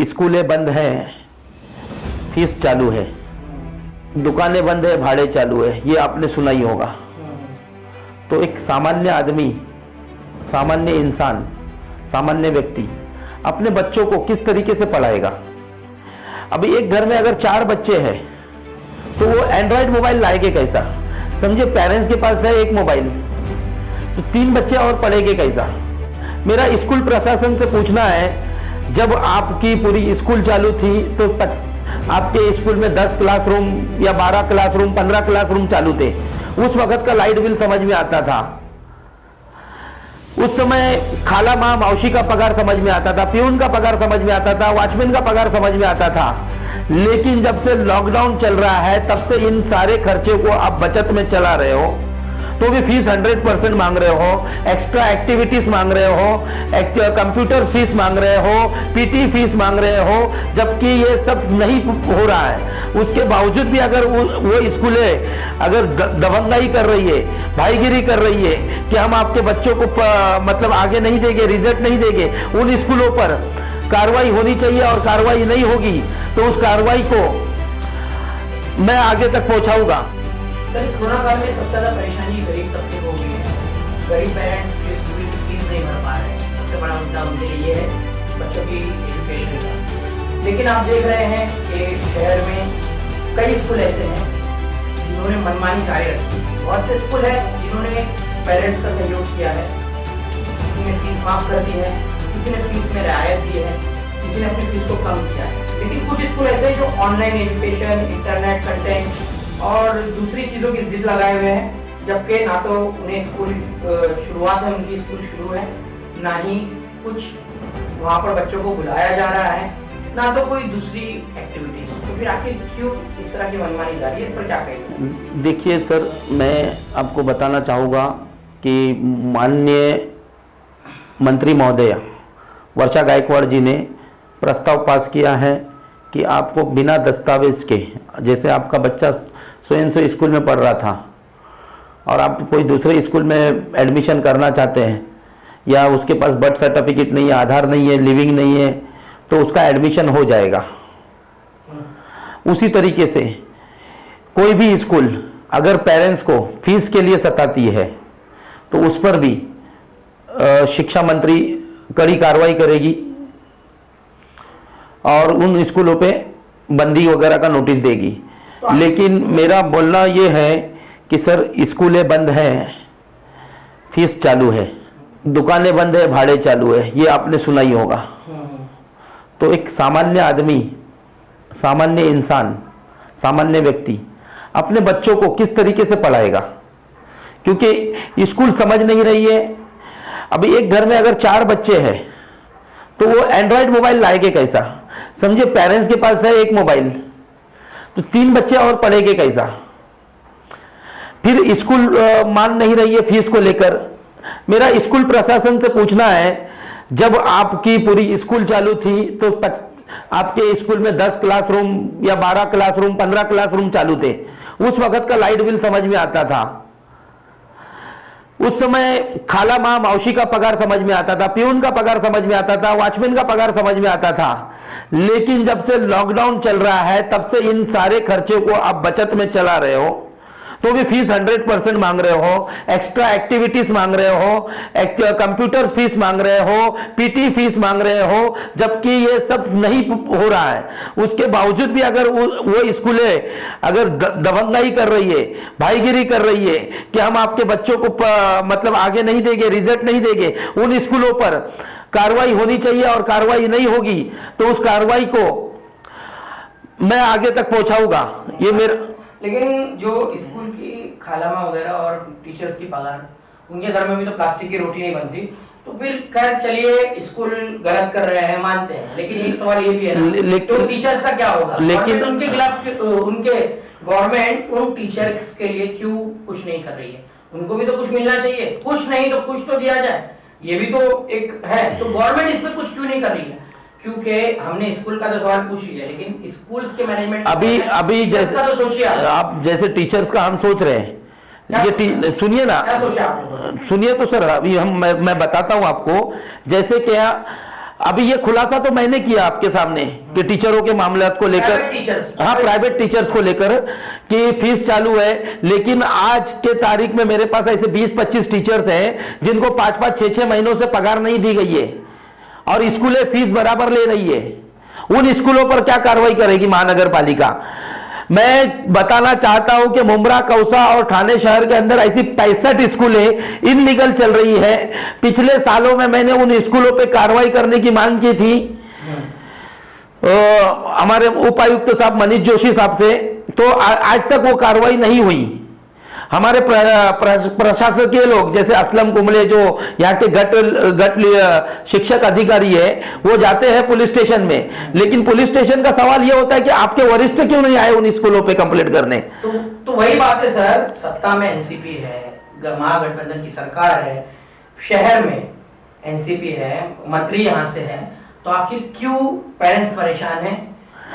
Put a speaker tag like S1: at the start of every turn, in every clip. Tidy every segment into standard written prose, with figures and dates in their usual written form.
S1: स्कूलें बंद हैं, फीस चालू है, दुकानें बंद है, भाड़े चालू है, ये आपने सुना ही होगा। तो एक सामान्य आदमी, सामान्य इंसान, सामान्य व्यक्ति अपने बच्चों को किस तरीके से पढ़ाएगा? अभी एक घर में अगर 4 बच्चे हैं तो वो एंड्रॉयड मोबाइल लाएंगे कैसा? समझिए पेरेंट्स के पास है एक मोबाइल, तो 3 बच्चे और पढ़ेंगे कैसा? मेरा स्कूल प्रशासन से पूछना है, जब आपकी पूरी स्कूल चालू थी तो आपके स्कूल में 10 क्लासरूम या 12 क्लासरूम, 15 क्लासरूम चालू थे। उस वक्त का लाइट बिल समझ में आता था, उस समय खाला माँ मौसी का पगार समझ में आता था, प्यून का पगार समझ में आता था, वॉचमैन का पगार समझ में आता था। लेकिन जब से लॉकडाउन चल रहा है तब से इन सारे खर्चे को आप बचत में चला रहे हो, तो भी फीस 100% मांग रहे हो, एक्स्ट्रा एक्टिविटीज मांग रहे हो, कंप्यूटर फीस मांग रहे हो, पीटी फीस मांग रहे हो, जबकि ये सब नहीं हो रहा है। उसके बावजूद भी अगर वो स्कूलें अगर दबंगाई कर रही है, भाईगिरी कर रही है कि हम आपके बच्चों को मतलब आगे नहीं देंगे, रिजल्ट नहीं देंगे, उन स्कूलों पर कार्रवाई होनी चाहिए और कार्रवाई नहीं होगी तो उस कार्रवाई को मैं आगे तक पहुंचाऊंगा।
S2: सर, कोरोना काल में सबसे ज्यादा परेशानी गरीब तबके को हुई है। गरीब पेरेंट्स जो स्कूल की फीस नहीं भर पा रहे हैं, सबसे बड़ा मुद्दा उनके लिए ये है बच्चों की एजुकेशन का। लेकिन आप देख रहे हैं कि शहर में कई स्कूल ऐसे हैं जिन्होंने मनमानी जारी रखी है। बहुत से स्कूल है जिन्होंने पेरेंट्स का सहयोग किया है, किसी ने फीस माफ कर दी है, किसी ने फीस में रियायत दी है, किसी ने अपनी फीस को कम किया है। लेकिन कुछ स्कूल ऐसे हैं जो ऑनलाइन एजुकेशन, इंटरनेट कंटेंट और दूसरी चीज़ों की जिद लगाए हुए हैं, जबकि ना तो उन्हें स्कूल शुरुआत है, उनकी स्कूल शुरू है, ना ही कुछ वहाँ पर बच्चों को बुलाया जा रहा है, ना तो कोई दूसरी एक्टिविटीज। तो फिर आखिर क्यों इस तरह की मनमानी जारी है, इस पर क्या कहेंगे?
S1: देखिए सर, मैं आपको बताना चाहूँगा कि माननीय मंत्री महोदया वर्षा गायकवाड़ जी ने प्रस्ताव पास किया है कि आपको बिना दस्तावेज के, जैसे आपका बच्चा स्वयं से स्कूल में पढ़ रहा था और आप कोई दूसरे स्कूल में एडमिशन करना चाहते हैं या उसके पास बर्थ सर्टिफिकेट नहीं है, आधार नहीं है, लिविंग नहीं है, तो उसका एडमिशन हो जाएगा। उसी तरीके से कोई भी स्कूल अगर पेरेंट्स को फीस के लिए सताती है तो उस पर भी शिक्षा मंत्री कड़ी कार्रवाई करेगी और उन स्कूलों पे बंदी वगैरह का नोटिस देगी। लेकिन मेरा बोलना ये है कि सर स्कूलें बंद हैं, फीस चालू है, दुकानें बंद है, भाड़े चालू है, ये आपने सुना ही होगा। तो एक सामान्य आदमी, सामान्य इंसान, सामान्य व्यक्ति अपने बच्चों को किस तरीके से पढ़ाएगा? क्योंकि स्कूल समझ नहीं रही है। अभी एक घर में अगर 4 बच्चे हैं तो वो एंड्रॉयड मोबाइल लाएंगे कैसा? समझिए पेरेंट्स के पास है एक मोबाइल, तो 3 बच्चे और पढ़ेंगे कैसा? फिर स्कूल मान नहीं रही है फीस को लेकर। मेरा स्कूल प्रशासन से पूछना है, जब आपकी पूरी स्कूल चालू थी तो आपके स्कूल में 10 क्लासरूम या 12 क्लासरूम, 15 क्लासरूम चालू थे। उस वक्त का लाइट बिल समझ में आता था, उस समय खाला माँ मौसी का पगार समझ में आता था, प्यून का पगार समझ में आता था, वॉचमैन का पगार समझ में आता था। लेकिन जब से लॉकडाउन चल रहा है तब से इन सारे खर्चे को आप बचत में चला रहे हो, तो भी फीस 100% मांग रहे हो, एक्स्ट्रा एक्टिविटीज मांग रहे हो, कंप्यूटर फीस मांग रहे हो, पीटी फीस मांग रहे हो, जबकि ये सब नहीं हो रहा है। उसके बावजूद भी अगर वो स्कूलें अगर दबंगाई कर रही है, भाईगिरी कर रही है कि हम आपके बच्चों को मतलब आगे नहीं देंगे, रिजल्ट नहीं देंगे, उन स्कूलों पर कार्रवाई होनी चाहिए और कार्रवाई नहीं होगी तो उस कार्रवाई को मैं आगे तक पहुंचाऊंगा। ये मेरा।
S2: लेकिन जो स्कूल की खालामा वगैरह और टीचर्स की पगार, उनके घर में भी तो प्लास्टिक की रोटी नहीं बनती। तो फिर खैर चलिए, स्कूल गलत कर रहे हैं मानते हैं, लेकिन एक सवाल ये भी है ना, तो टीचर्स का क्या होगा? लेकिन उनके खिलाफ उनके गवर्नमेंट उन टीचर्स के लिए क्यों कुछ नहीं कर रही है? उनको भी तो कुछ मिलना चाहिए, कुछ नहीं तो कुछ तो दिया जाए, ये भी तो एक है। तो गवर्नमेंट इसमें कुछ क्यों नहीं कर रही है? क्योंकि हमने स्कूल का तो सवाल पूछ लिया, लेकिन स्कूल्स के मैनेजमेंट
S1: अभी जैसे
S2: तो सोचिए
S1: आप, जैसे टीचर्स का हम सोच रहे हैं, ये सुनिए ना, सुनिए तो सर, अभी मैं बताता हूं आपको। जैसे क्या अभी ये खुलासा तो मैंने किया आपके सामने कि टीचरों के मामलात को लेकर, हाँ प्राइवेट टीचर्स को लेकर कि फीस चालू है, लेकिन आज के तारीख में मेरे पास ऐसे 20-25 टीचर्स हैं जिनको 5-5, 6-6 महीनों से पगार नहीं दी गई है और स्कूलें फीस बराबर ले रही है। उन स्कूलों पर क्या कार्रवाई करेगी महानगर पालिका? मैं बताना चाहता हूं कि मुंब्रा, कौसा और ठाणे शहर के अंदर ऐसी 65 स्कूलें इनलीगल चल रही है। पिछले सालों में मैंने उन स्कूलों पे कार्रवाई करने की मांग की थी हमारे उपायुक्त साहब मनीष जोशी साहब से, तो आज तक वो कार्रवाई नहीं हुई। हमारे प्रशासकीय लोग जैसे असलम कुंबले जो यहाँ के गट शिक्षक अधिकारी है, वो जाते हैं पुलिस स्टेशन में, लेकिन पुलिस स्टेशन का सवाल ये होता है कि आपके वरिष्ठ क्यों नहीं आए उन स्कूलों पे कंप्लेंट करने?
S2: तो वही बात है सर, सत्ता में एनसीपी है, महागठबंधन की सरकार है, शहर में एनसीपी है, मंत्री यहाँ से है, तो आखिर क्यों पेरेंट्स परेशान है?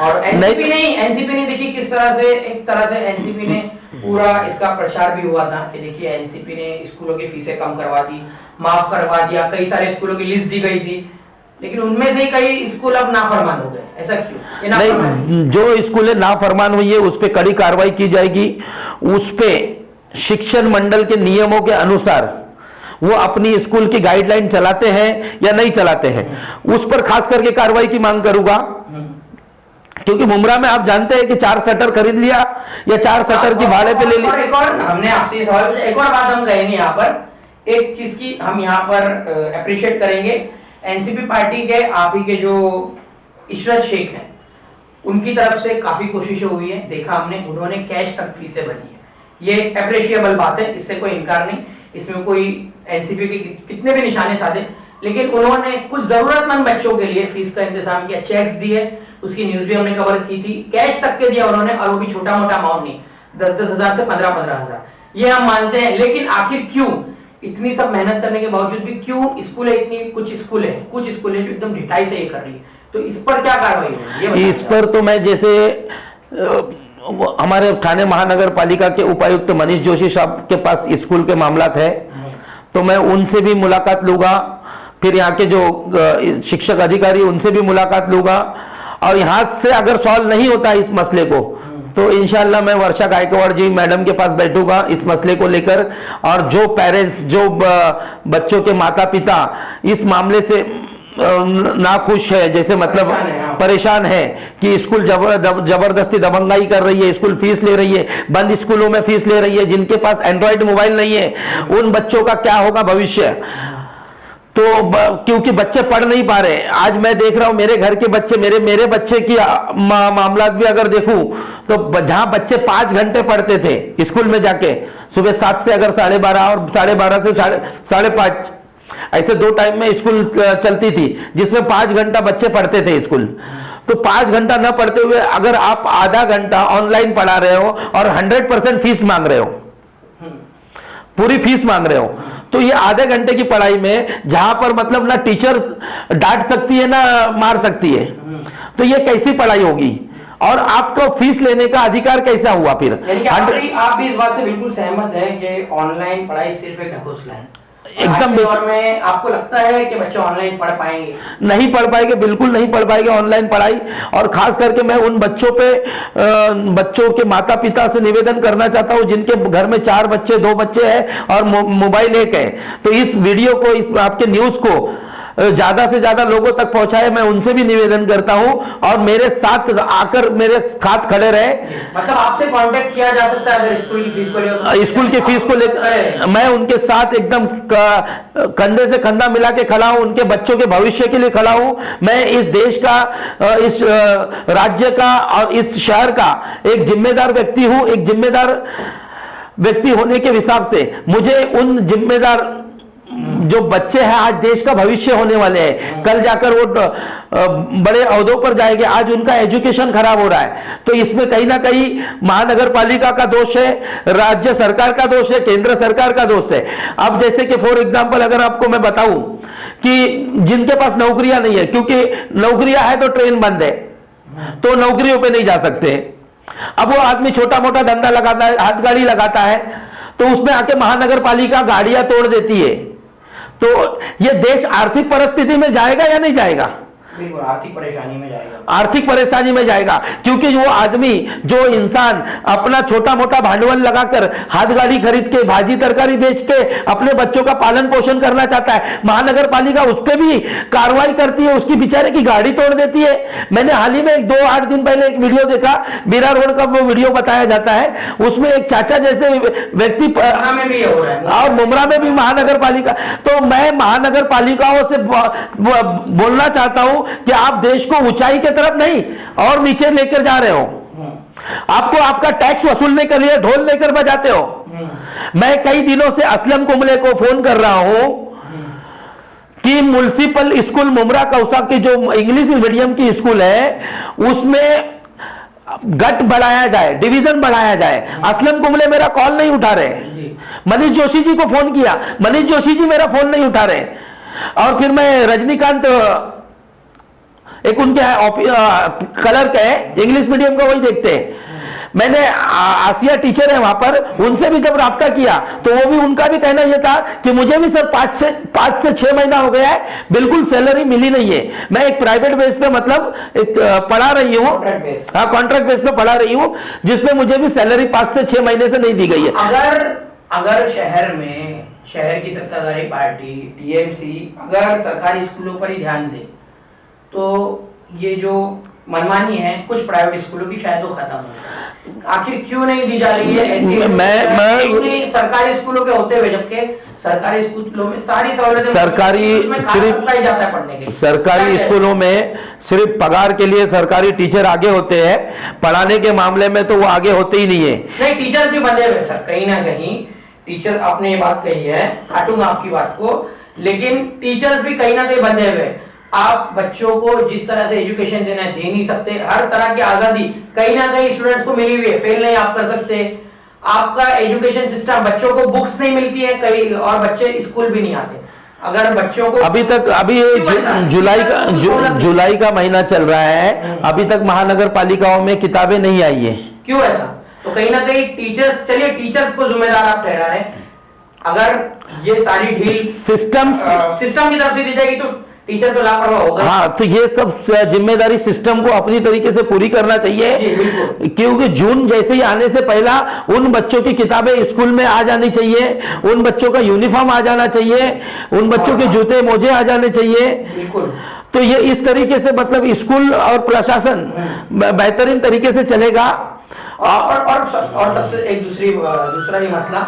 S2: और एनसीपी नहीं देखिए किस तरह से, एक तरह से एनसीपी ने पूरा इसका प्रचार भी हुआ था कि देखिए एनसीपी ने स्कूलों की फीसें कम करवा दी, माफ करवा दिया, कई सारे स्कूलों की लिस्ट दी गई थी, लेकिन उनमें से कई स्कूल अब नाफरमान हो गए। ऐसा क्यों?
S1: नहीं, जो स्कूलें नाफरमान हुई है उस पर कड़ी कार्रवाई की जाएगी। उस पे शिक्षण मंडल के नियमों के अनुसार वो अपनी स्कूल की गाइडलाइन चलाते हैं या नहीं चलाते हैं, उस पर खास करके कार्रवाई की मांग करूंगा। क्योंकि मुंब्रा में आप जानते हैं कि 4 शटर खरीद लिया या 4 शटर की भाड़े पे ले लिया।
S2: एक और हमने आपसे एक और बात हम कहेंगे यहाँ पर, एक चीज की हम यहाँ पर अप्रिशिएट करेंगे, एनसीपी पार्टी के आप ही के जो इशरत शेख हैं, उनकी तरफ से काफी कोशिशें हुई है, देखा हमने, उन्होंने कैश तक फीसें भरी है, ये अप्रिशिएबल बात है, इससे कोई इनकार नहीं, इसमें कोई एनसीपी के कितने भी निशाने साधे, लेकिन उन्होंने कुछ जरूरतमंद बच्चों के लिए फीस का इंतजाम किया, चेक्स दिए, उसकी न्यूज भी हमने कवर की थी, कैश तक के दिया उन्होंने, और वो भी छोटा मोटा अमाउंट नहीं, 10-10 हजार से 15-15 हजार, ये हम मानते हैं। लेकिन आखिर क्यों इतनी सब मेहनत करने के बावजूद भी क्यों स्कूल है, इतनी कुछ स्कूल है जो एकदम ढिठाई से ये कर रही है, तो इस पर क्या कार्रवाई है?
S1: इस पर तो मैं जैसे हमारे ठाणे महानगर पालिका के उपायुक्त मनीष जोशी साहब के पास स्कूल के मामलात है, तो मैं उनसे भी मुलाकात लूंगा, फिर यहाँ के जो शिक्षक अधिकारी उनसे भी मुलाकात लूंगा, और यहाँ से अगर सॉल्व नहीं होता इस मसले को तो इंशाल्लाह मैं वर्षा गायकवाड़ जी मैडम के पास बैठूंगा इस मसले को लेकर, और जो पेरेंट्स, जो बच्चों के माता पिता इस मामले से नाखुश है, जैसे मतलब परेशान है कि स्कूल जबरदस्ती दबंगाई कर रही है, स्कूल फीस ले रही है, बंद स्कूलों में फीस ले रही है, जिनके पास एंड्रॉइड मोबाइल नहीं है, उन बच्चों का क्या होगा भविष्य? तो क्योंकि बच्चे पढ़ नहीं पा रहे, आज मैं देख रहा हूं मेरे घर के बच्चे, मेरे बच्चे की मामला भी अगर देखूं तो जहां बच्चे 5 घंटे पढ़ते थे स्कूल में जाके, सुबह 7 से अगर 12:30 और 12:30 से 5:30, ऐसे 2 टाइम में स्कूल चलती थी जिसमें 5 घंटा बच्चे पढ़ते थे स्कूल, तो 5 घंटा न पढ़ते हुए अगर आप आधा घंटा ऑनलाइन पढ़ा रहे हो और 100% फीस मांग रहे हो, पूरी फीस मांग रहे हो, तो ये आधे घंटे की पढ़ाई में जहां पर मतलब ना टीचर डांट सकती है ना मार सकती है, तो ये कैसी पढ़ाई होगी? और आपको फीस लेने का अधिकार कैसा हुआ फिर?
S2: आप भी इस बात से बिल्कुल सहमत हैं कि ऑनलाइन पढ़ाई सिर्फ एक ढकोसला है?
S1: एकदम।
S2: दौर में आपको लगता है कि बच्चे ऑनलाइन पढ़ पाएंगे?
S1: नहीं पढ़ पाएंगे, बिल्कुल नहीं पढ़ पाएंगे ऑनलाइन पढ़ाई। और खास करके मैं उन बच्चों पे, बच्चं के माता पिता से निवेदन करना चाहता हूं जिनके घर में 4 बच्चे, 2 बच्चे हैं और मोबाइल 1 है, तो इस वीडियो को, इस आपके न्यूज को ज्यादा से ज्यादा लोगों तक पहुंचाए, मैं उनसे भी निवेदन करता हूं, और मेरे साथ आकर मेरे साथ खड़े रहे।
S2: मतलब आपसे कांटेक्ट किया जा सकता है अगर स्कूल की फीस को लेकर?
S1: स्कूल की फीस को लेकर मैं उनके साथ एकदम कंधे से कंधा मिला के खड़ा हूं, उनके बच्चों के भविष्य के लिए खड़ा हूं। मैं इस देश का, इस राज्य का और इस शहर का एक जिम्मेदार व्यक्ति हूं। एक जिम्मेदार व्यक्ति होने के हिसाब से मुझे उन जिम्मेदार जो बच्चे हैं, आज देश का भविष्य होने वाले हैं, कल जाकर वो बड़े अहदों पर जाएंगे, आज उनका एजुकेशन खराब हो रहा है, तो इसमें कहीं ना कहीं महानगर पालिका का दोष है, राज्य सरकार का दोष है, केंद्र सरकार का दोष है। अब जैसे कि फॉर एग्जांपल अगर आपको मैं बताऊं कि जिनके पास नौकरियां नहीं है, क्योंकि नौकरियां है तो ट्रेन बंद है, तो नौकरियों पे नहीं जा सकते। अब वो आदमी छोटा मोटा धंधा लगाता है, हाथ गाड़ी लगाता है, तो उसमें आके महानगर पालिका गाड़ियां तोड़ देती है, तो ये देश आर्थिक परिस्थिति में जाएगा या नहीं जाएगा?
S2: बिल्कुल आर्थिक परेशानी में जाएगा।
S1: आर्थिक परेशानी में जाएगा, क्योंकि वो आदमी, जो इंसान अपना छोटा मोटा भांडवल लगाकर हाथ गाड़ी खरीद के, भाजी तरकारी बेच के अपने बच्चों का पालन पोषण करना चाहता है, महानगर पालिका उस पर भी कार्रवाई करती है, उसकी बेचारे की गाड़ी तोड़ देती है। मैंने हाल ही में 2-8 दिन पहले एक वीडियो देखा, बीरा रोड का वो वीडियो बताया जाता है, उसमें एक चाचा जैसे व्यक्ति
S2: में भी हो रहा है
S1: और मुमरा में भी महानगर पालिका। तो मैं महानगर पालिकाओं से बोलना चाहता हूं कि आप देश को ऊंचाई की तरफ नहीं और नीचे लेकर जा रहे हो। आपको आपका टैक्स वसूलने के लिए ढोल लेकर बजाते हो। मैं कई दिनों से असलम कुंबले को फोन कर रहा हूं कि म्युनिसिपल स्कूल मुमरा कौसा की जो इंग्लिश मीडियम की स्कूल है उसमें गट बढ़ाया जाए, डिवीजन बढ़ाया जाए। असलम कुंबले मेरा कॉल नहीं उठा रहे। मनीष जोशी जी को फोन किया, मनीष जोशी जी मेरा फोन नहीं उठा रहे। और फिर मैं रजनीकांत, एक उनके कलर का है, इंग्लिश मीडियम का, वही देखते हैं। मैंने आसिया टीचर है वहां पर, उनसे भी जब राब्ता किया तो वो भी, उनका भी कहना यह था कि मुझे भी सर 5 से 6 महीना हो गया है, बिल्कुल सैलरी मिली नहीं है। मैं एक प्राइवेट बेस पे मतलब एक पढ़ा रही हूँ, हाँ कॉन्ट्रैक्ट बेस पे पढ़ा रही हूँ, जिसमें मुझे भी सैलरी 5 से 6 महीने से नहीं दी गई है।
S2: अगर शहर की सत्ताधारी पार्टी टीएमसी अगर सरकारी स्कूलों पर ही ध्यान दे तो ये जो मनमानी है कुछ प्राइवेट स्कूलों की शायद वो खत्म हो। आखिर क्यों नहीं दी जा रही है ऐसी? मैं सरकारी स्कूलों के होते हुए, जबकि सरकारी स्कूलों में सारी सहूलतें,
S1: सरकारी सिर्फ
S2: जाता है पढ़ने के लिए,
S1: सरकारी स्कूलों में सिर्फ पगार के लिए सरकारी टीचर आगे होते हैं, पढ़ाने के मामले में तो वो आगे होते ही नहीं है।
S2: नहीं, टीचर भी बंधे हुए सर, कहीं ना कहीं टीचर, आपने ये बात कही है, काटूंगा आपकी बात को, लेकिन टीचर्स भी कहीं ना कहीं बंधे हुए। आप बच्चों को जिस तरह से एजुकेशन देना है दे नहीं सकते, हर तरह की आजादी कहीं ना कहीं स्टूडेंट्स को मिली हुई है, फेल नहीं आप कर सकते। आपका एजुकेशन सिस्टम, बच्चों को बुक्स नहीं मिलती है कई, और बच्चे स्कूल भी नहीं आते। अगर बच्चों को
S1: अभी जुलाई का महीना चल रहा है, अभी तक महानगर पालिकाओं में किताबें नहीं आई है।
S2: क्यों ऐसा? तो कहीं ना कहीं टीचर्स, चलिए टीचर्स को जिम्मेदार आप ठहरा रहे हैं, अगर ये सारी ढील सिस्टम की तरफ से दी जाएगी तो टीचर तो लापरवाह होगा। हाँ,
S1: तो ये सब जिम्मेदारी सिस्टम को अपनी तरीके से पूरी करना चाहिए, क्योंकि जून जैसे ही आने से पहला उन बच्चों की किताबें स्कूल में आ जानी चाहिए, उन बच्चों का यूनिफॉर्म आ जाना चाहिए, उन बच्चों के जूते मोजे आ जाने चाहिए।
S2: बिल्कुल।
S1: तो ये इस तरीके से मतलब स्कूल और प्रशासन बेहतरीन तरीके से चलेगा।
S2: और सबसे एक दूसरा ये मसला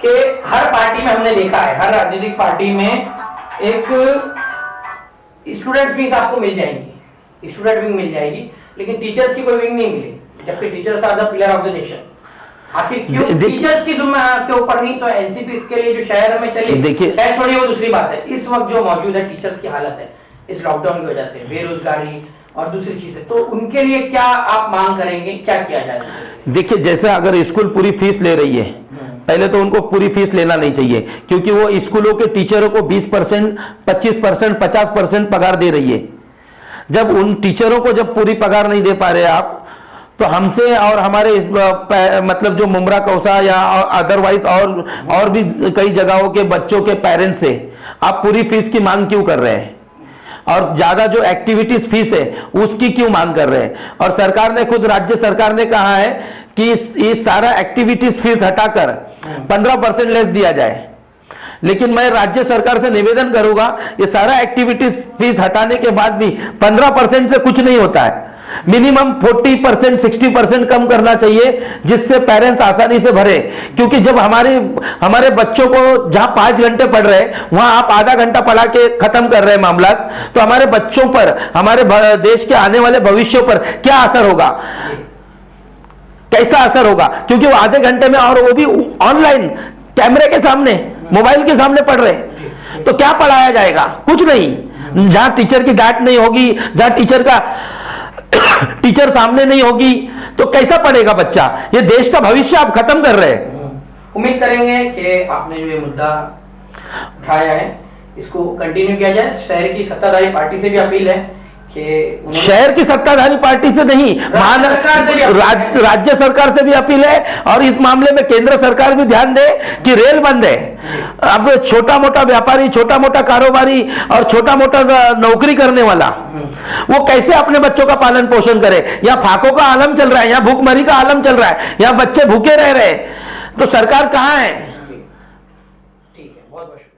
S2: कि हर पार्टी में हमने देखा है, हर राजनीतिक पार्टी में एक स्टूडेंट्स विंग आपको मिल जाएंगी, स्टूडेंट विंग मिल जाएगी, लेकिन टीचर्स की कोई विंग नहीं मिली, जबकि teachers are the pillar of the nation. आखिर क्यों टीचर्स की जिम्मेदारी के ऊपर नहीं? तो एनसीपी इसके लिए जो शहर में चली, देखिए छोड़िए वो दूसरी बात है, इस वक्त जो मौजूद है टीचर्स की हालत है इस लॉकडाउन की वजह से, बेरोजगारी और दूसरी चीजें, तो उनके लिए क्या आप मांग करेंगे, क्या किया जाए?
S1: देखिए, जैसे अगर स्कूल पूरी फीस ले रही है, पहले तो उनको पूरी फीस लेना नहीं चाहिए, क्योंकि वो स्कूलों के टीचरों को 20%, 25%, 50% पगार दे रही है। जब उन टीचरों को जब पूरी पगार नहीं दे पा रहे आप, तो हमसे और हमारे मतलब जो मुमरा कौसा या अदरवाइज और भी कई जगहों के बच्चों के पेरेंट्स से आप पूरी फीस की मांग क्यों कर रहे हैं? और ज्यादा जो एक्टिविटीज फीस है उसकी क्यों मांग कर रहे हैं? और सरकार ने खुद, राज्य सरकार ने कहा है कि ये सारा एक्टिविटीज फीस हटाकर 15% लेस दिया जाए। लेकिन मैं राज्य सरकार से निवेदन करूंगा, ये सारा एक्टिविटीज फीस हटाने के बाद भी 15% से कुछ नहीं होता है। मिनिमम 40%, 60% कम करना चाहिए, जिससे पेरेंट्स आसानी से भरे। क्योंकि जब हमारे बच्चों को जहां 5 घंटे पढ़ रहे वहां आप आधा घंटा पढ़ा के खत्म कर रहे हैं मामला, तो हमारे बच्चों पर, हमारे देश के आने वाले भविष्य पर क्या असर होगा, कैसा असर होगा? क्योंकि वो आधे घंटे में, और वो भी ऑनलाइन कैमरे के सामने, मोबाइल के सामने पढ़ रहे, तो क्या पढ़ाया जाएगा? कुछ नहीं। जहां टीचर की डांट नहीं होगी, जहां टीचर सामने नहीं होगी, तो कैसा पढ़ेगा बच्चा? ये देश का भविष्य आप खत्म कर रहे हैं।
S2: उम्मीद करेंगे कि आपने जो ये मुद्दा उठाया है इसको कंटिन्यू किया जाए। शहर की सत्ताधारी पार्टी से भी अपील है कि उन्होंने
S1: शहर की सत्ताधारी पार्टी से नहीं, राज्य सरकार से भी अपील है, और इस मामले में केंद्र सरकार भी ध्यान दे कि रेल बंद है। अब छोटा मोटा व्यापारी, छोटा मोटा कारोबारी और छोटा मोटा नौकरी करने वाला वो कैसे अपने बच्चों का पालन पोषण करे? यहाँ फाकों का आलम चल रहा है, यहाँ भूखमरी का आलम चल रहा है, यहाँ बच्चे भूखे रह रहे, तो सरकार कहाँ है?
S2: ठीक है, बहुत बहुत शुक्रिया।